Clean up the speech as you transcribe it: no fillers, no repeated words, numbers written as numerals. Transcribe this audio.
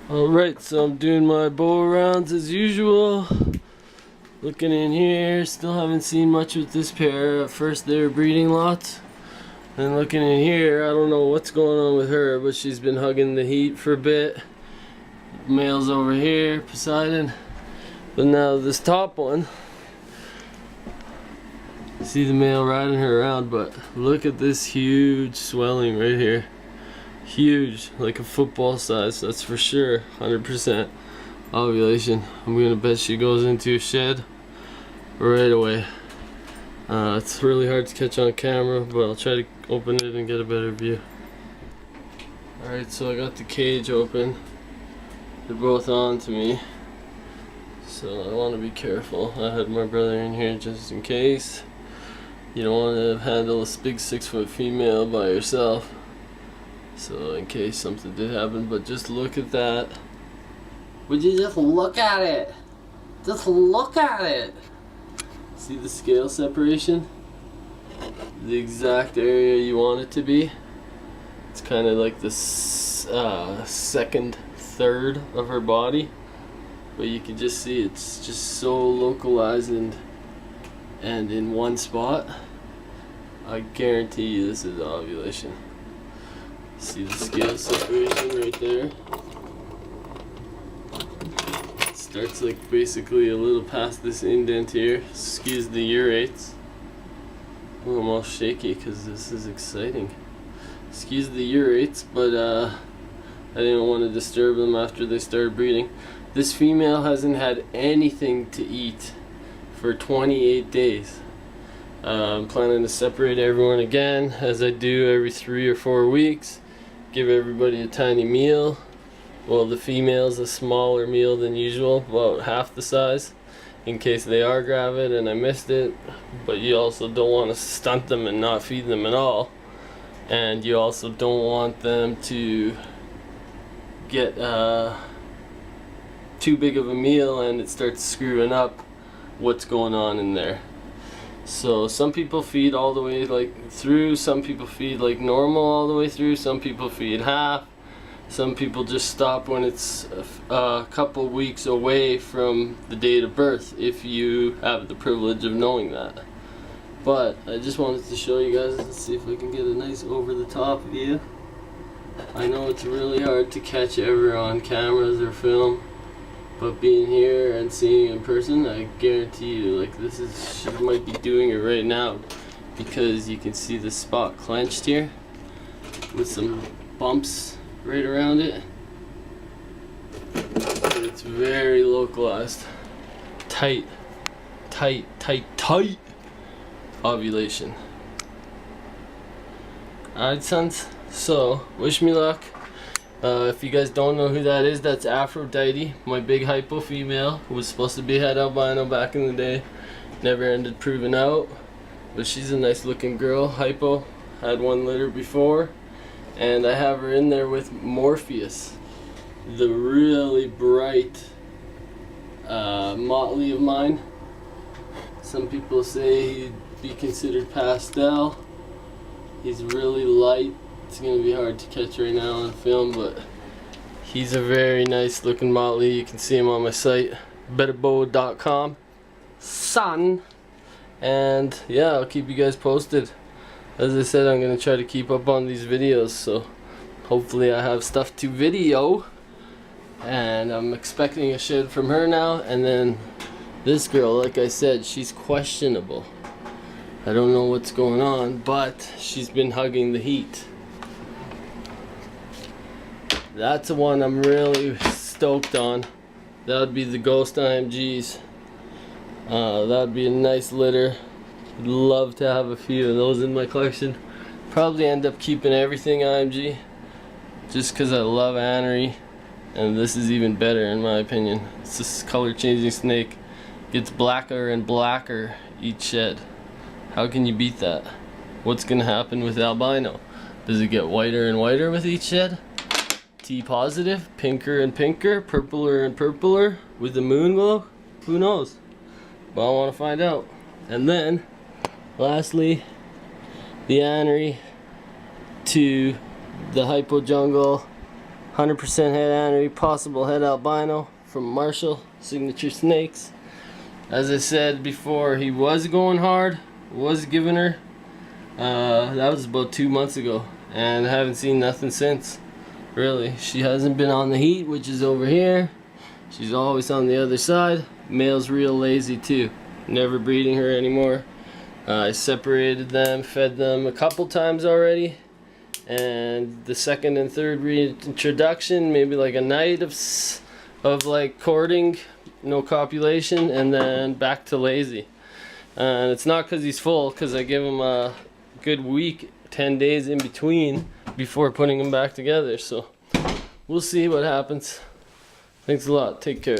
Alright, so I'm doing my boa rounds as usual. Looking in here, still haven't seen much with this pair. At first they were breeding lots. And looking in here, I don't know what's going on with her, but she's been hugging the heat for a bit. Male's over here, Poseidon. But now this top one, see the male riding her around, but look at this huge swelling right here. Huge, like a football size, that's for sure. 100% ovulation. I'm gonna bet she goes into a shed right away. It's really hard to catch on camera, but I'll try to open it and get a better view. Alright, so I got the cage open. They're both on to me, so I want to be careful. I had my brother in here just in case. You don't want to handle a big 6-foot female by yourself, so in case something did happen. But just look at that. Would you just look at it? Just look at it. See the scale separation? The exact area you want it to be. It's kind of like the second third of her body, but you can just see it's just so localized and in one spot. I guarantee you this is ovulation. See the scale separation right there? It starts like basically a little past this indent here. Excuse the urates. Oh, I'm all shaky because this is exciting. Excuse the urates, but I didn't want to disturb them after they started breeding. This female hasn't had anything to eat for 28 days. I'm planning to separate everyone again, as I do every 3 or 4 weeks. Give everybody a tiny meal. Well, the female's a smaller meal than usual, about half the size, in case they are gravid and I missed it. But you also don't want to stunt them and not feed them at all. And you also don't want them to get too big of a meal and it starts screwing up what's going on in there. So some people feed all the way like through, some people feed like normal all the way through, some people feed half, some people just stop when it's a couple weeks away from the date of birth, if you have the privilege of knowing that. But I just wanted to show you guys. Let's see if I can get a nice over the top view. I know it's really hard to catch ever on cameras or film, but being here and seeing in person, I guarantee you, like, this is, she might be doing it right now, because you can see the spot clenched here with some bumps right around it. It's very localized. Tight ovulation. Alright, sons, so wish me luck. If you guys don't know who that is, that's Aphrodite, my big hypo female, who was supposed to be head albino back in the day. Never ended proving out, but she's a nice looking girl. Hypo, had 1 litter before, and I have her in there with Morpheus, the really bright motley of mine. Some people say he'd be considered pastel. He's really light. It's going to be hard to catch right now on film, but he's a very nice looking motley. You can see him on my site, BetterBoa.com. Son. And yeah, I'll keep you guys posted. As I said, I'm going to try to keep up on these videos, so hopefully I have stuff to video. And I'm expecting a shed from her now. And then this girl, like I said, she's questionable. I don't know what's going on, but she's been hugging the heat. That's the one I'm really stoked on. That would be the Ghost IMGs. That would be a nice litter. I'd love to have a few of those in my collection. Probably end up keeping everything IMG, just because I love anery, and this is even better in my opinion. It's this color changing snake. Gets blacker and blacker each shed. How can you beat that? What's gonna happen with albino? Does it get whiter and whiter with each shed? T positive, pinker and pinker, purpler and purpler with the moon glow? Who knows? But I want to find out. And then, lastly, the anery to the hypo jungle 100% head anery, possible head albino from Marshall Signature Snakes. As I said before, he was going hard, was giving her. That was about 2 months ago, and I haven't seen nothing since. Really, she hasn't been on the heat, which is over here. She's always on the other side. Male's real lazy too. Never breeding her anymore. I separated them, fed them a couple times already, and the second and third reintroduction, maybe like a night of like courting, no copulation, and then back to lazy. And it's not because he's full, because I give him a good week, 10 days in between before putting them back together. So we'll see what happens. Thanks a lot. Take care.